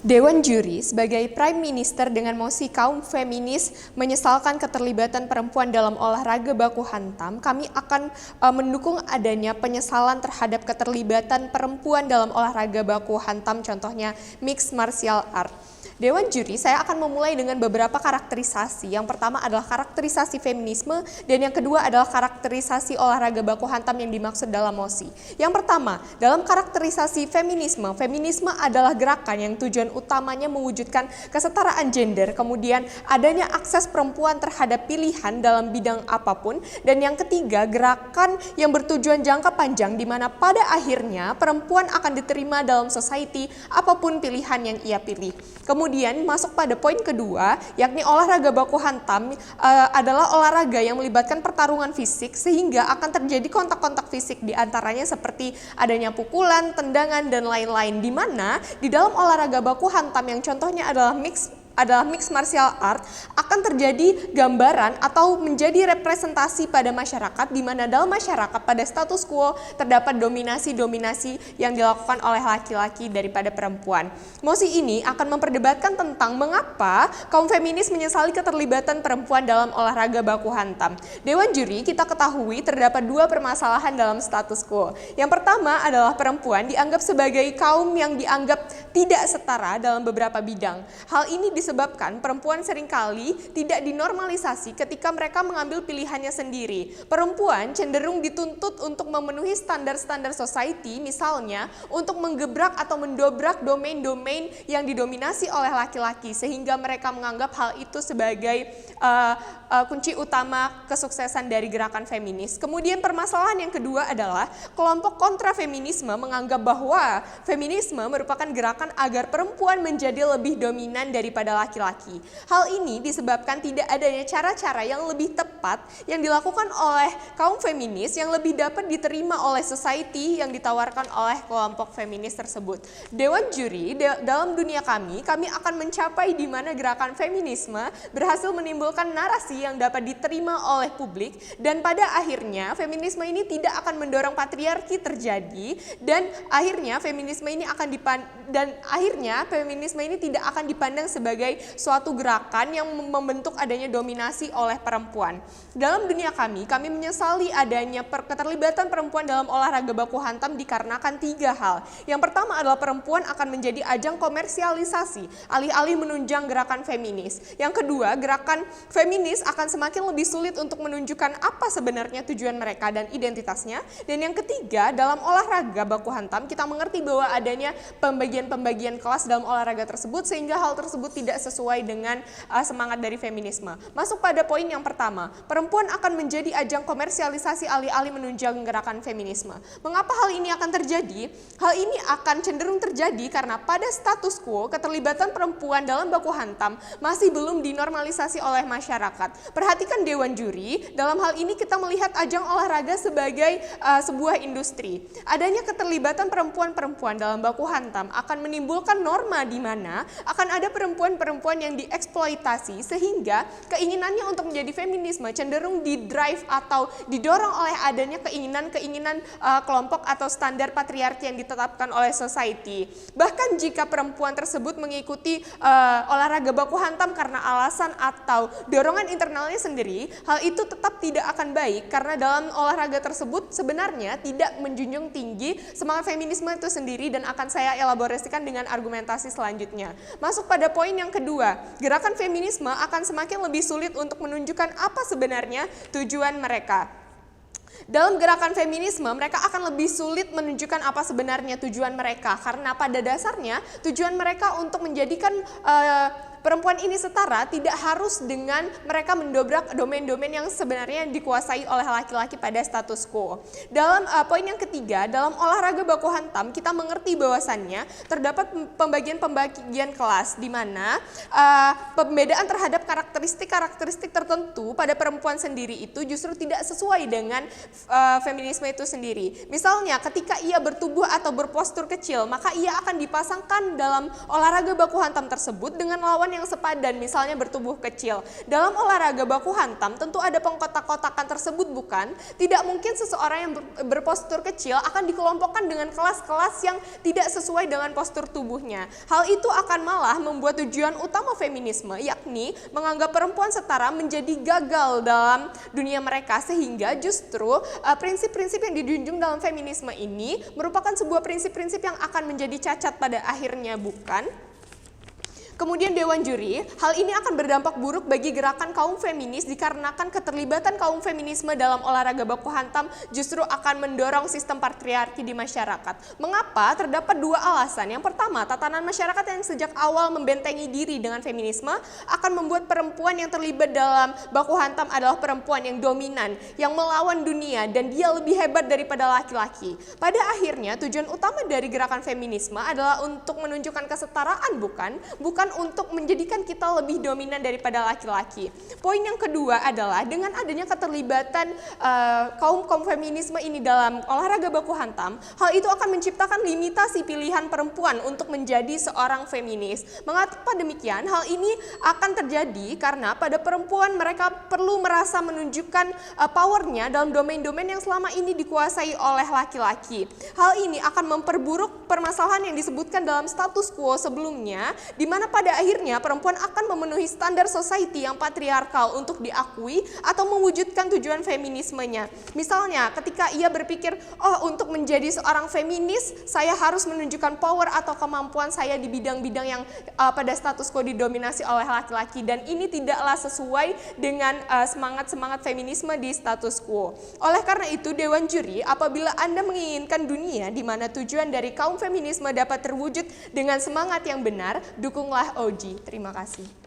Dewan Juri sebagai Prime Minister dengan mosi kaum feminis menyesalkan keterlibatan perempuan dalam olahraga baku hantam, kami akan mendukung adanya penyesalan terhadap keterlibatan perempuan dalam olahraga baku hantam, contohnya mixed martial art. Dewan Juri, saya akan memulai dengan beberapa karakterisasi. Yang pertama adalah karakterisasi feminisme dan yang kedua adalah karakterisasi olahraga baku hantam yang dimaksud dalam mosi. Yang pertama, dalam karakterisasi feminisme, feminisme adalah gerakan yang tujuan utamanya mewujudkan kesetaraan gender, kemudian adanya akses perempuan terhadap pilihan dalam bidang apapun, dan yang ketiga, gerakan yang bertujuan jangka panjang di mana pada akhirnya perempuan akan diterima dalam society apapun pilihan yang ia pilih. Kemudian masuk pada poin kedua, yakni olahraga baku hantam adalah olahraga yang melibatkan pertarungan fisik sehingga akan terjadi kontak-kontak fisik di antaranya seperti adanya pukulan, tendangan, dan lain-lain, di mana di dalam olahraga baku hantam yang contohnya adalah mixed martial art akan terjadi gambaran atau menjadi representasi pada masyarakat di mana dalam masyarakat pada status quo terdapat dominasi-dominasi yang dilakukan oleh laki-laki daripada perempuan. Mosi ini akan memperdebatkan tentang mengapa kaum feminis menyesali keterlibatan perempuan dalam olahraga baku hantam. Dewan Juri, kita ketahui terdapat dua permasalahan dalam status quo. Yang pertama adalah perempuan dianggap sebagai kaum yang dianggap tidak setara dalam beberapa bidang. Hal ini disebabkan perempuan seringkali tidak dinormalisasi ketika mereka mengambil pilihannya sendiri. Perempuan cenderung dituntut untuk memenuhi standar-standar society, misalnya untuk menggebrak atau mendobrak domain-domain yang didominasi oleh laki-laki, sehingga mereka menganggap hal itu sebagai kunci utama kesuksesan dari gerakan feminis. Kemudian permasalahan yang kedua adalah kelompok kontra feminisme menganggap bahwa feminisme merupakan gerakan agar perempuan menjadi lebih dominan daripada laki-laki. Hal ini disebabkan tidak adanya cara-cara yang lebih tepat yang dilakukan oleh kaum feminis yang lebih dapat diterima oleh society yang ditawarkan oleh kelompok feminis tersebut. Dewan Juri, dalam dunia kami akan mencapai di mana gerakan feminisme berhasil menimbulkan narasi yang dapat diterima oleh publik, dan pada akhirnya feminisme ini tidak akan mendorong patriarki terjadi, dan akhirnya feminisme ini tidak akan dipandang sebagai suatu gerakan yang membentuk adanya dominasi oleh perempuan. Dalam dunia kami menyesali adanya keterlibatan perempuan dalam olahraga baku hantam dikarenakan tiga hal. Yang pertama adalah perempuan akan menjadi ajang komersialisasi alih-alih menunjang gerakan feminis. Yang kedua, gerakan feminis akan semakin lebih sulit untuk menunjukkan apa sebenarnya tujuan mereka dan identitasnya. Dan yang ketiga, dalam olahraga baku hantam kita mengerti bahwa adanya pembagian-pembagian kelas dalam olahraga tersebut sehingga hal tersebut tidak sesuai dengan semangat dari feminisme. Masuk pada poin yang pertama, perempuan akan menjadi ajang komersialisasi alih-alih menunjang gerakan feminisme. Mengapa hal ini akan terjadi? Hal ini akan cenderung terjadi karena pada status quo keterlibatan perempuan dalam baku hantam masih belum dinormalisasi oleh masyarakat. Perhatikan Dewan Juri, dalam hal ini kita melihat ajang olahraga sebagai sebuah industri. Adanya keterlibatan perempuan-perempuan dalam baku hantam akan menimbulkan norma di mana akan ada perempuan-perempuan yang dieksploitasi sehingga keinginannya untuk menjadi feminisme cenderung didrive atau didorong oleh adanya keinginan-keinginan kelompok atau standar patriarki yang ditetapkan oleh society. Bahkan jika perempuan tersebut mengikuti olahraga baku hantam karena alasan atau dorongan internalnya sendiri, hal itu tetap tidak akan baik karena dalam olahraga tersebut sebenarnya tidak menjunjung tinggi semangat feminisme itu sendiri, dan akan saya elaborasikan dengan argumentasi selanjutnya. Masuk pada poin yang kedua, gerakan feminisme akan semakin lebih sulit untuk menunjukkan apa sebenarnya tujuan mereka. Dalam gerakan feminisme, mereka akan lebih sulit menunjukkan apa sebenarnya tujuan mereka, karena pada dasarnya tujuan mereka untuk menjadikan perempuan ini setara tidak harus dengan mereka mendobrak domain-domain yang sebenarnya dikuasai oleh laki-laki pada status quo. Dalam poin yang ketiga, dalam olahraga baku hantam kita mengerti bahwasannya terdapat pembagian-pembagian kelas di mana pembedaan terhadap karakteristik tertentu pada perempuan sendiri itu justru tidak sesuai dengan feminisme itu sendiri. Misalnya ketika ia bertubuh atau berpostur kecil, maka ia akan dipasangkan dalam olahraga baku hantam tersebut dengan lawan perempuan yang sepadan, misalnya bertubuh kecil. Dalam olahraga baku hantam tentu ada pengkotak-kotakan tersebut, bukan? Tidak mungkin seseorang yang berpostur kecil akan dikelompokkan dengan kelas-kelas yang tidak sesuai dengan postur tubuhnya. Hal itu akan malah membuat tujuan utama feminisme, yakni menganggap perempuan setara, menjadi gagal dalam dunia mereka, sehingga justru prinsip-prinsip yang dijunjung dalam feminisme ini merupakan sebuah prinsip-prinsip yang akan menjadi cacat pada akhirnya, bukan? Kemudian Dewan Juri, hal ini akan berdampak buruk bagi gerakan kaum feminis dikarenakan keterlibatan kaum feminisme dalam olahraga baku hantam justru akan mendorong sistem patriarki di masyarakat. Mengapa? Terdapat dua alasan. Yang pertama, tatanan masyarakat yang sejak awal membentengi diri dengan feminisme akan membuat perempuan yang terlibat dalam baku hantam adalah perempuan yang dominan, yang melawan dunia, dan dia lebih hebat daripada laki-laki. Pada akhirnya, tujuan utama dari gerakan feminisme adalah untuk menunjukkan kesetaraan, bukan untuk menjadikan kita lebih dominan daripada laki-laki. Poin yang kedua adalah dengan adanya keterlibatan kaum feminisme ini dalam olahraga baku hantam, hal itu akan menciptakan limitasi pilihan perempuan untuk menjadi seorang feminis. Mengapa demikian? Hal ini akan terjadi karena pada perempuan mereka perlu merasa menunjukkan powernya dalam domain-domain yang selama ini dikuasai oleh laki-laki. Hal ini akan memperburuk permasalahan yang disebutkan dalam status quo sebelumnya, di mana pada akhirnya perempuan akan memenuhi standar society yang patriarkal untuk diakui atau mewujudkan tujuan feminismenya. Misalnya ketika ia berpikir, untuk menjadi seorang feminis saya harus menunjukkan power atau kemampuan saya di bidang-bidang yang pada status quo didominasi oleh laki-laki, dan ini tidaklah sesuai dengan semangat-semangat feminisme di status quo. Oleh karena itu, Dewan Juri, apabila Anda menginginkan dunia di mana tujuan dari kaum feminisme dapat terwujud dengan semangat yang benar, dukunglah OG. Terima kasih.